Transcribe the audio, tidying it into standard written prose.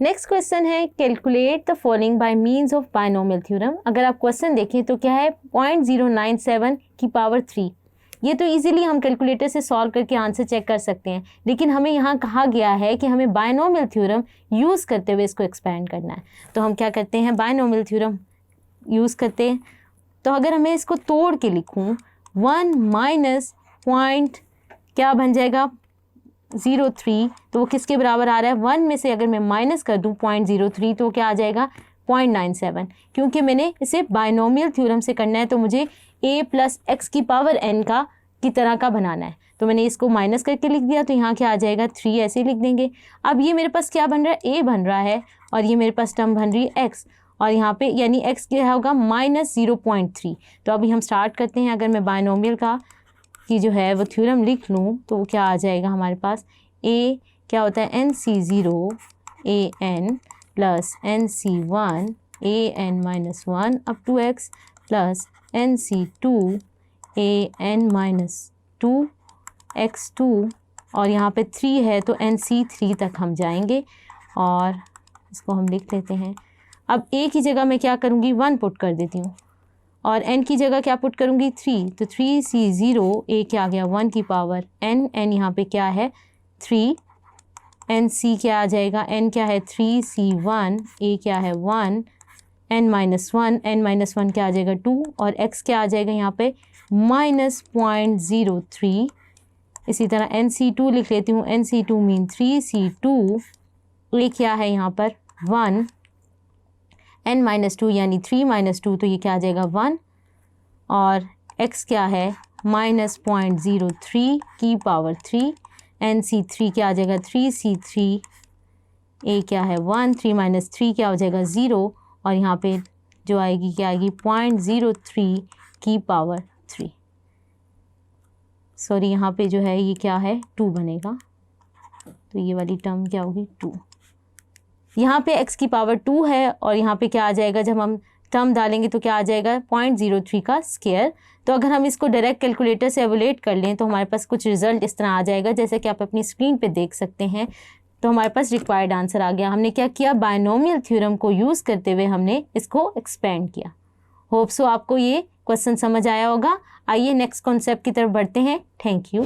Next question है calculate the following bye means of binomial theorem. अगर आप question देखें तो क्या है 0.097 की पावर 3। ये तो इजीली हम कैलकुलेटर से सॉल्व करके आंसर चेक कर सकते हैं, लेकिन हमें यहाँ कहा गया है कि हमें बायनोमियल थ्योरम यूज़ करते हुए इसको एक्सपेंड करना है। तो हम क्या करते हैं, बायनोमियल थ्योरम यूज़ करते हैं। तो अगर मैं इसको तोड़ के लिखूँ 1 माइनस पॉइंट क्या बन जाएगा 0.03, तो वो किसके बराबर आ रहा है, 1 में से अगर मैं माइनस कर दूँ 0.03 तो क्या आ जाएगा 0.97। क्योंकि मैंने इसे बायनोमियल थ्योरम से करना है तो मुझे a प्लस एक्स की पावर n की तरह का बनाना है। तो मैंने इसको माइनस करके लिख दिया, तो यहाँ क्या आ जाएगा 3, ऐसे ही लिख देंगे। अब ये मेरे पास क्या बन रहा है, a बन रहा है और ये मेरे पास टर्म बन रही है x, और यहाँ पे यानी x क्या होगा -0.3। तो अभी हम स्टार्ट करते हैं। अगर मैं बायनोमियल की जो है वो थ्योरम लिख लूँ तो क्या आ जाएगा हमारे पास, a क्या होता है NC0 an plus NC1 an-1 up to x plus NC2 an-2 x2, और यहाँ पे 3 है तो NC3 तक हम जाएंगे और इसको हम लिख लेते हैं। अब a की जगह मैं क्या करूँगी 1 पुट कर देती हूँ और n की जगह क्या पुट करूँगी 3, तो 3C0 a क्या आ गया 1 की पावर n, n यहाँ पे क्या है 3, NC क्या आ जाएगा, n क्या है 3C1 a क्या है 1 n-1 n-1 क्या आ जाएगा 2 और x क्या आ जाएगा यहाँ पे -0.03। इसी तरह NC2 लिख लेती हूँ, NC2 मीन 3C2 a क्या है यहाँ पर 1 n-2 यानी 3 - 2 तो ये क्या आ जाएगा 1 और x क्या है -0.03 की पावर 3, NC3 क्या आ जाएगा 3C3 a क्या है 1 3 - 3 क्या हो जाएगा 0 और यहाँ पे जो आएगी क्या आएगी 0.03 की पावर 3। सॉरी यहाँ पे जो है ये क्या है 2 बनेगा, तो ये वाली टर्म क्या होगी 2। यहाँ पे x की पावर 2 है और यहाँ पे क्या आ जाएगा, जब हम टर्म डालेंगे तो क्या आ जाएगा 0.03 का स्क्वायर। तो अगर हम इसको डायरेक्ट कैलकुलेटर से एवोलेट कर लें तो हमारे पास कुछ रिजल्ट इस तरह आ जाएगा जैसे कि आप अपनी स्क्रीन पे देख सकते हैं। तो हमारे पास रिक्वायर्ड आंसर आ गया। हमने क्या किया, बायनोमियल थ्योरम को यूज़ करते हुए हमने इसको एक्सपेंड किया। होप सो आपको ये क्वेश्चन समझ आया होगा। आइए नेक्स्ट कॉन्सेप्ट की तरफ बढ़ते हैं। Thank you.